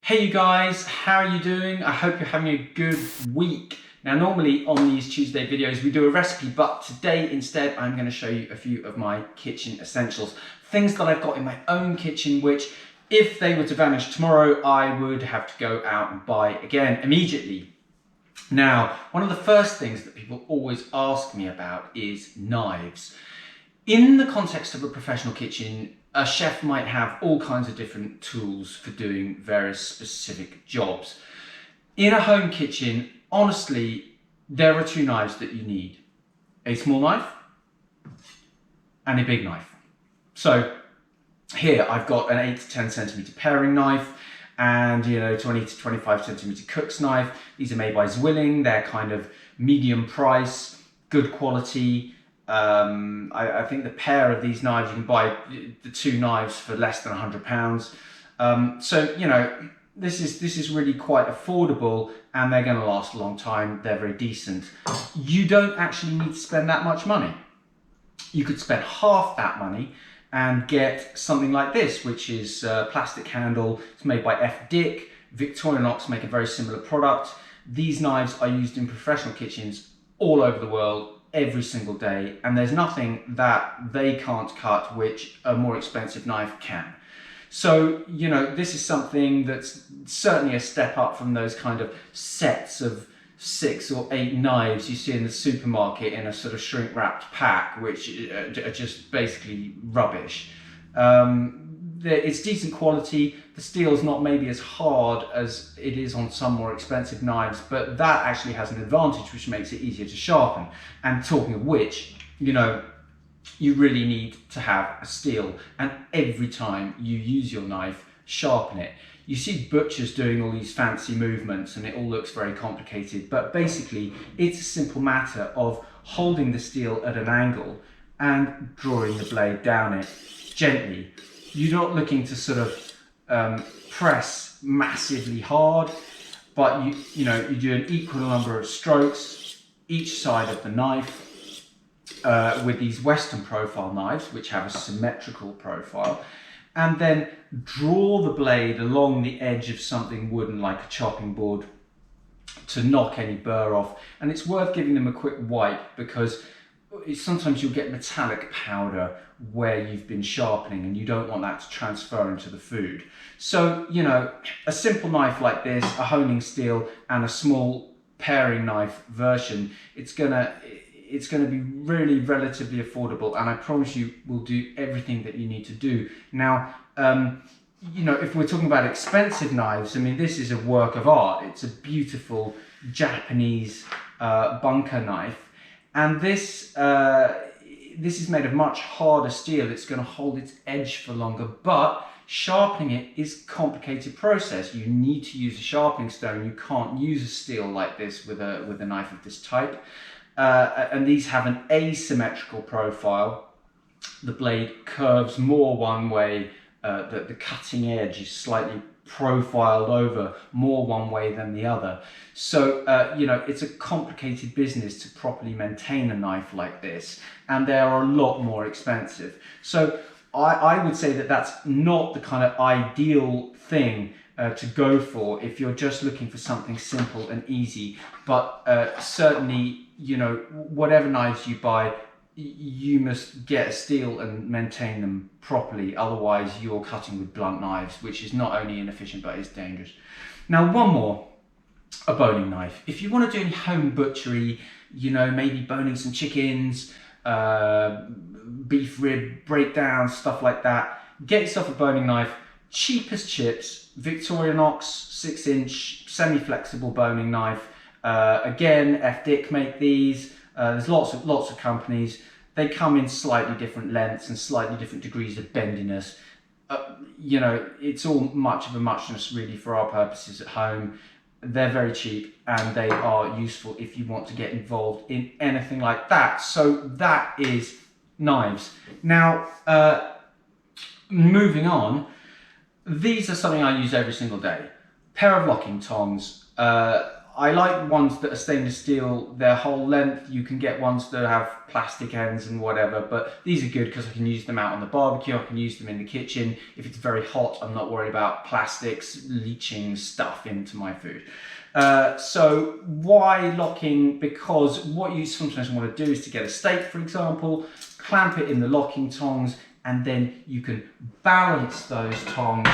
Hey you guys, how are you doing? I hope you're having a good week. Now normally on these Tuesday videos we do a recipe, but today instead I'm going to show you a few of my kitchen essentials. Things that I've got in my own kitchen which if they were to vanish tomorrow I would have to go out and buy again immediately. Now one of the first things that people always ask me about is knives. In the context of a professional kitchen, a chef might have all kinds of different tools for doing various specific jobs. In a home kitchen, honestly, there are two knives that you need. A small knife and a big knife. So here I've got an 8 to 10 centimeter paring knife and 20 to 25 centimeter cook's knife. These are made by Zwilling. They're kind of medium price, good quality. I think the pair of these knives, you can buy the two knives for less than £100. So this is really quite affordable and they're going to last a long time. They're very decent. You don't actually need to spend that much money. You could spend half that money and get something like this, which is a plastic handle. It's made by F.Dick. Victorinox make a very similar product. These knives are used in professional kitchens all over the world every single day, and there's nothing that they can't cut which a more expensive knife can. So this is something that's certainly a step up from those kind of sets of 6 or 8 knives you see in the supermarket in a sort of shrink wrapped pack, which are just basically rubbish. It's decent quality. The steel's not maybe as hard as it is on some more expensive knives, but that actually has an advantage which makes it easier to sharpen. And talking of which, you really need to have a steel, and every time you use your knife, sharpen it. You see butchers doing all these fancy movements and it all looks very complicated, but basically it's a simple matter of holding the steel at an angle and drawing the blade down it gently. You're not looking to sort of press massively hard, but you do an equal number of strokes each side of the knife with these Western profile knives, which have a symmetrical profile, and then draw the blade along the edge of something wooden like a chopping board to knock any burr off. And it's worth giving them a quick wipe because sometimes you'll get metallic powder where you've been sharpening and you don't want that to transfer into the food. So, a simple knife like this, a honing steel and a small paring knife version, it's gonna be really relatively affordable, and I promise you will do everything that you need to do. Now, if we're talking about expensive knives, I mean, this is a work of art. It's a beautiful Japanese bunker knife. And this is made of much harder steel. It's going to hold its edge for longer, but sharpening it is a complicated process. You need to use a sharpening stone. You can't use a steel like this with a knife of this type. And these have an asymmetrical profile. The blade curves more one way. The cutting edge is slightly profiled over more one way than the other. So, it's a complicated business to properly maintain a knife like this, and they are a lot more expensive. So I would say that that's not the kind of ideal thing to go for if you're just looking for something simple and easy. But certainly, whatever knives you buy, you must get a steel and maintain them properly, otherwise you're cutting with blunt knives, which is not only inefficient but is dangerous. Now one more, a boning knife. If you want to do any home butchery, maybe boning some chickens, beef rib breakdowns, stuff like that, get yourself a boning knife. Cheap as chips, Victorinox 6-inch semi-flexible boning knife. Again, F.Dick make these. There's lots of companies. They come in slightly different lengths and slightly different degrees of bendiness. It's all much of a muchness really for our purposes at home. They're very cheap and they are useful if you want to get involved in anything like that. So that is knives. Now, moving on, these are something I use every single day. Pair of locking tongs. I like ones that are stainless steel, their whole length. You can get ones that have plastic ends and whatever, but these are good because I can use them out on the barbecue, I can use them in the kitchen. If it's very hot, I'm not worried about plastics leaching stuff into my food. So why locking? Because what you sometimes want to do is to get a steak, for example, clamp it in the locking tongs, and then you can balance those tongs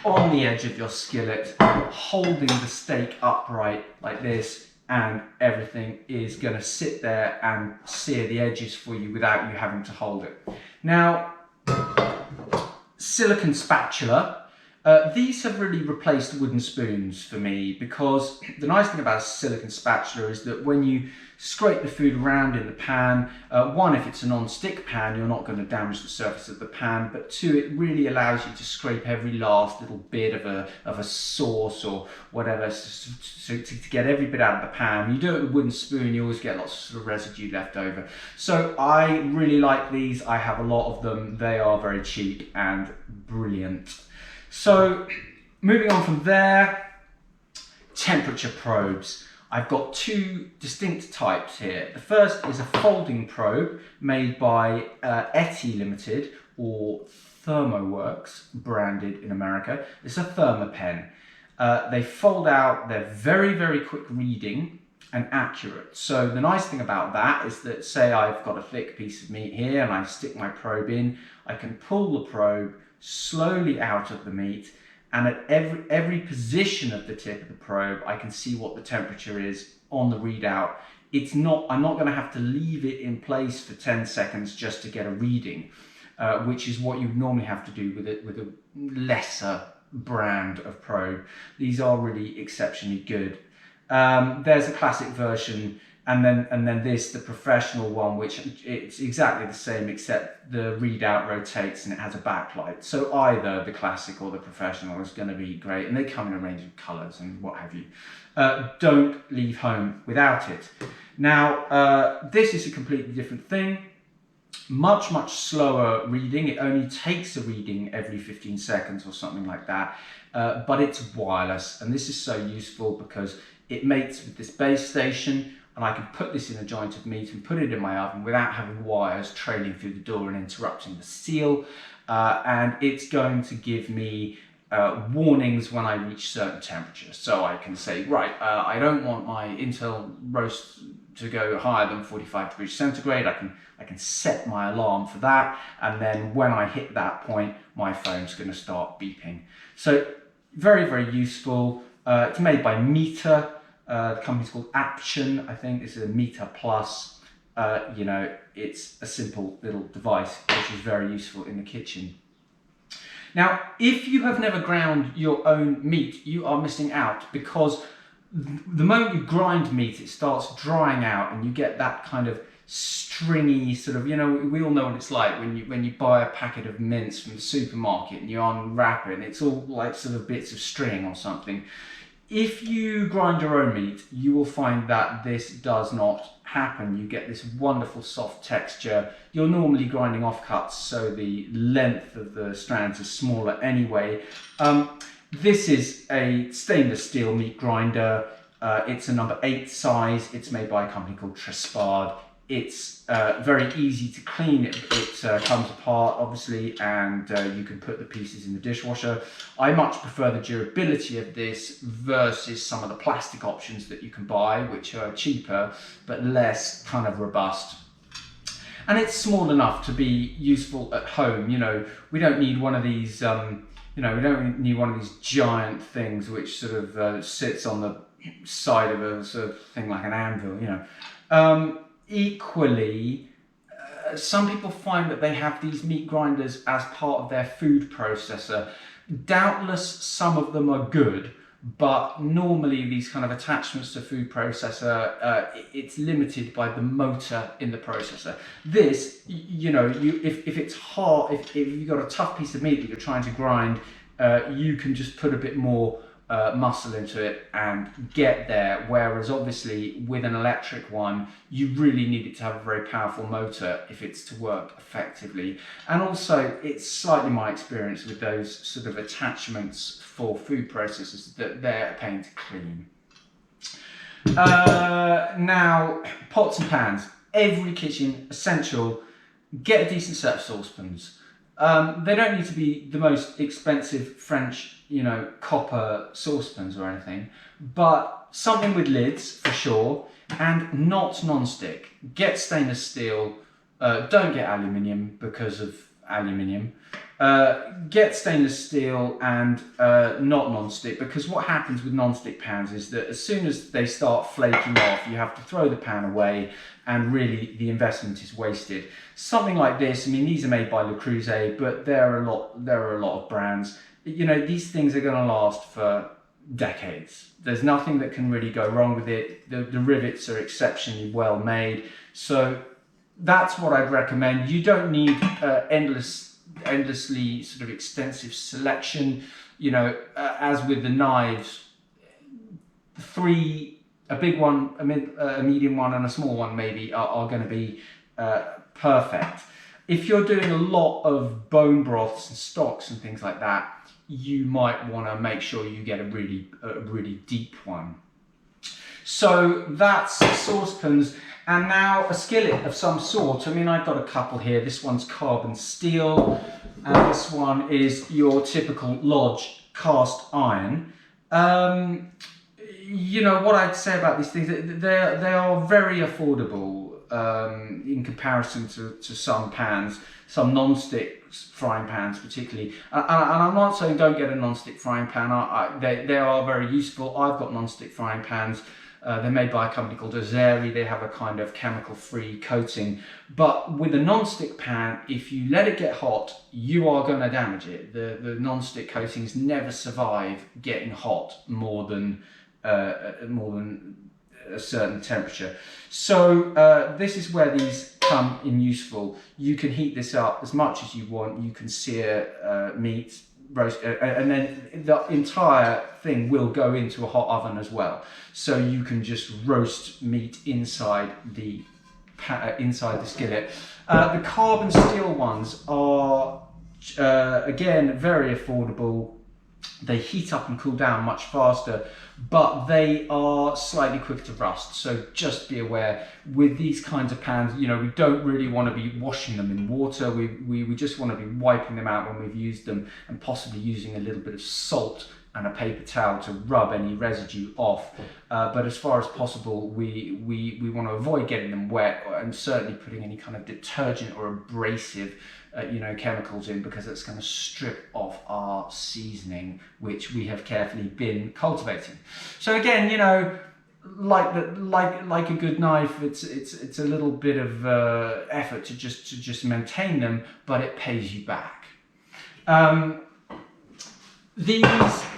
on the edge of your skillet, holding the steak upright like this, and everything is going to sit there and sear the edges for you without you having to hold it. Now, silicone spatula. These have really replaced wooden spoons for me, because the nice thing about a silicone spatula is that when you scrape the food around in the pan, one, if it's a non-stick pan, you're not going to damage the surface of the pan, but two, it really allows you to scrape every last little bit of a sauce or whatever, so to get every bit out of the pan. You do it with a wooden spoon, you always get lots of sort of residue left over. So I really like these. I have a lot of them. They are very cheap and brilliant. So moving on from there, temperature probes. I've got two distinct types here. The first is a folding probe made by ETI Limited, or Thermoworks, branded in America. It's a Thermapen. They fold out, they're very, very quick reading and accurate. So the nice thing about that is that, say I've got a thick piece of meat here and I stick my probe in, I can pull the probe slowly out of the meat, and at every position of the tip of the probe I can see what the temperature is on the readout. I'm not going to have to leave it in place for 10 seconds just to get a reading, which is what you normally have to do with a lesser brand of probe. These are really exceptionally good. There's a classic version, and then this, the professional one, which it's exactly the same except the readout rotates and it has a backlight. So either the classic or the professional is going to be great, and they come in a range of colours and what have you. Don't leave home without it. Now, this is a completely different thing. Much slower reading. It only takes a reading every 15 seconds or something like that, but it's wireless, and this is so useful because it mates with this base station, and I can put this in a joint of meat and put it in my oven without having wires trailing through the door and interrupting the seal. And it's going to give me warnings when I reach certain temperatures. So I can say, right, I don't want my Intel roast to go higher than 45 degrees centigrade. I can set my alarm for that, and then when I hit that point, my phone's going to start beeping. So very useful. It's made by Meter. The company's called Action, I think. It's a Meter Plus. You know, it's a simple little device which is very useful in the kitchen. Now, if you have never ground your own meat, you are missing out, because the moment you grind meat, it starts drying out and you get that kind of stringy sort of, you know, we all know what it's like when you buy a packet of mince from the supermarket and you unwrap it and it's all like sort of bits of string or something. If you grind your own meat, you will find that this does not happen. You get this wonderful soft texture. You're normally grinding offcuts, so the length of the strands is smaller anyway. This is a stainless steel meat grinder. It's a number 8 size. It's made by a company called Trespade. It's very easy to clean. It comes apart, obviously, and you can put the pieces in the dishwasher. I much prefer the durability of this versus some of the plastic options that you can buy, which are cheaper but less kind of robust. And it's small enough to be useful at home. You know, we don't need one of these. You know, we don't need one of these giant things which sort of sits on the side of a sort of thing like an anvil. You know. Equally, some people find that they have these meat grinders as part of their food processor. Doubtless some of them are good, but normally these kind of attachments to food processor, it's limited by the motor in the processor. This, you know, if it's hard, if you've got a tough piece of meat that you're trying to grind, you can just put a bit more muscle into it and get there, whereas obviously with an electric one you really need it to have a very powerful motor if it's to work effectively. And also, it's slightly my experience with those sort of attachments for food processors that they're a pain to clean. Now, pots and pans. Every kitchen essential. Get a decent set of saucepans. They don't need to be the most expensive French, copper saucepans or anything, but something with lids for sure, and not non-stick. Get stainless steel. Don't get aluminium because of aluminium. Get stainless steel and not non-stick, because what happens with non-stick pans is that as soon as they start flaking off, you have to throw the pan away, and really the investment is wasted. Something like this, I mean, these are made by Creuset, but there are a lot of brands. These things are going to last for decades. There's nothing that can really go wrong with it. The rivets are exceptionally well made, so that's what I'd recommend. You don't need endlessly sort of extensive selection. As with the knives, a big one, a medium one, and a small one maybe are going to be perfect. If you're doing a lot of bone broths and stocks and things like that, you might want to make sure you get a really deep one. So that's saucepans, and now a skillet of some sort. I mean, I've got a couple here. This one's carbon steel, and this one is your typical Lodge cast iron. What I'd say about these things, they are very affordable in comparison to some pans, some non-stick frying pans particularly. And I'm not saying don't get a non-stick frying pan. They are very useful. I've got non-stick frying pans. They're made by a company called Azeri. They have a kind of chemical-free coating. But with a non-stick pan, if you let it get hot, you are going to damage it. The non-stick coatings never survive getting hot more than a certain temperature. So this is where these come in useful. You can heat this up as much as you want. You can sear meat, roast, and then the entire thing will go into a hot oven as well. So you can just roast meat inside the skillet. The carbon steel ones are again very affordable. They heat up and cool down much faster, but they are slightly quicker to rust. So just be aware with these kinds of pans, we don't really want to be washing them in water. We just want to be wiping them out when we've used them, and possibly using a little bit of salt and a paper towel to rub any residue off. But as far as possible, we want to avoid getting them wet, and certainly putting any kind of detergent or abrasive chemicals in, because it's going to strip off our seasoning, which we have carefully been cultivating. So again, like a good knife, it's a little bit of effort to just maintain them, but it pays you back. These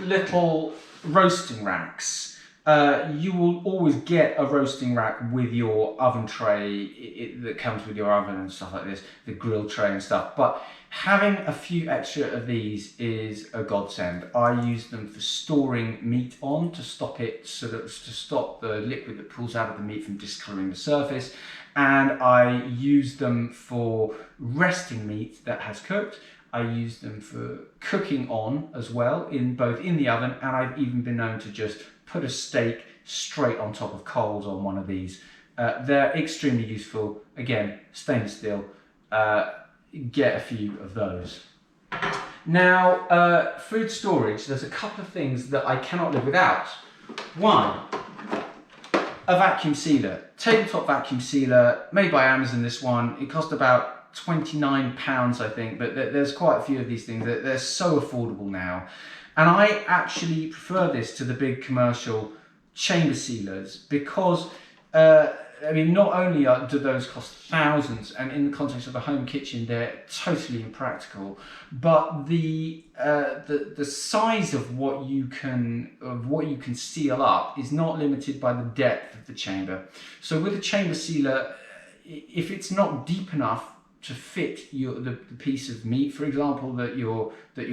little roasting racks. You will always get a roasting rack with your oven tray that comes with your oven and stuff like this, the grill tray and stuff. But having a few extra of these is a godsend. I use them for storing meat on, to stop the liquid that pulls out of the meat from discoloring the surface. And I use them for resting meat that has cooked. I use them for cooking on as well, both in the oven, and I've even been known to just put a steak straight on top of coals on one of these. They're extremely useful. Again, stainless steel. Get a few of those. Now, food storage, there's a couple of things that I cannot live without. One, a vacuum sealer. Tabletop vacuum sealer, made by Amazon, this one. It cost about £29, I think, but there's quite a few of these things. They're so affordable now. And I actually prefer this to the big commercial chamber sealers, because not only do those cost thousands, and in the context of a home kitchen they're totally impractical, but the size of what you can seal up is not limited by the depth of the chamber. So with a chamber sealer, if it's not deep enough to fit the piece of meat, for example, that you're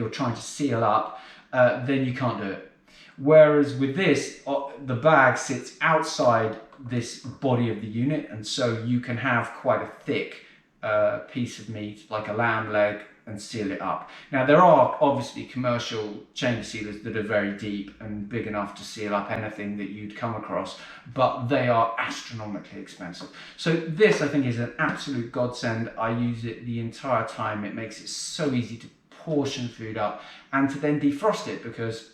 trying to seal up, then you can't do it. Whereas with this, the bag sits outside this body of the unit, and so you can have quite a thick piece of meat, like a lamb leg and seal it up. Now there are obviously commercial chamber sealers that are very deep and big enough to seal up anything that you'd come across, but they are astronomically expensive. So this, I think, is an absolute godsend. I use it the entire time. It makes it so easy to portion food up and to then defrost it, because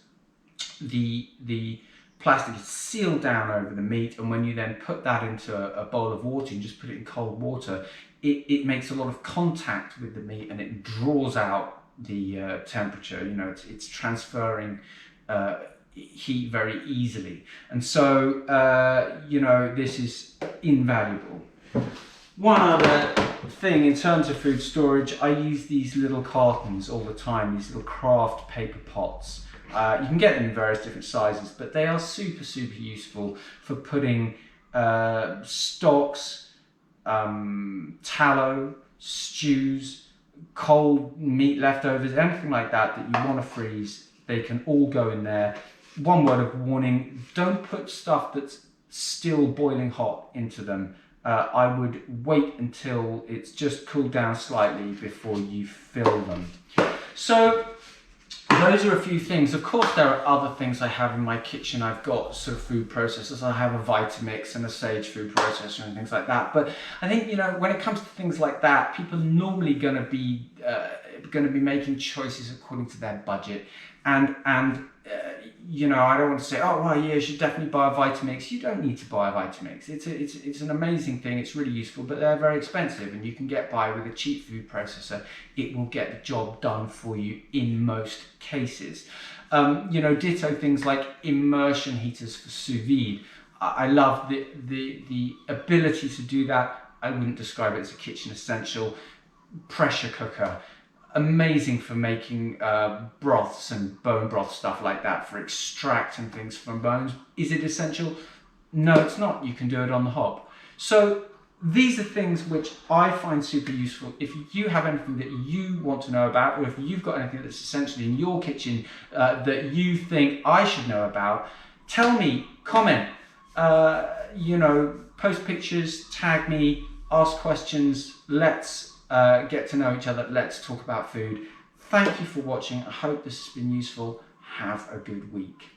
the plastic is sealed down over the meat, and when you then put that into a bowl of water and just put it in cold water, it makes a lot of contact with the meat and it draws out the temperature. You know, it's transferring heat very easily, and so you know, this is invaluable. One other thing in terms of food storage, I use these little cartons all the time, these little Kraft paper pots. You can get them in various different sizes, but they are super useful for putting stocks, tallow, stews, cold meat leftovers, anything like that that you want to freeze. They can all go in there. One word of warning: don't put stuff that's still boiling hot into them. I would wait until it's just cooled down slightly before you fill them. So those are a few things. Of course, there are other things I have in my kitchen. I've got sort of food processors. I have a Vitamix and a Sage food processor and things like that. But I think, you know, when it comes to things like that, people are normally going to be making choices according to their budget. And you know, I don't want to say, oh, well, yeah, you should definitely buy a Vitamix. You don't need to buy a Vitamix. It's an amazing thing. It's really useful, but they're very expensive, and you can get by with a cheap food processor. It will get the job done for you in most cases. You know, ditto things like immersion heaters for sous vide. I love the ability to do that. I wouldn't describe it as a kitchen essential. Pressure cooker. Amazing for making broths and bone broth, stuff like that, for extracting things from bones. Is it essential? No, it's not. You can do it on the hob. So these are things which I find super useful. If you have anything that you want to know about, or if you've got anything that's essentially in your kitchen that you think I should know about, tell me, comment, you know, post pictures, tag me, ask questions. Let's get to know each other. Let's talk about food. Thank you for watching. I hope this has been useful. Have a good week.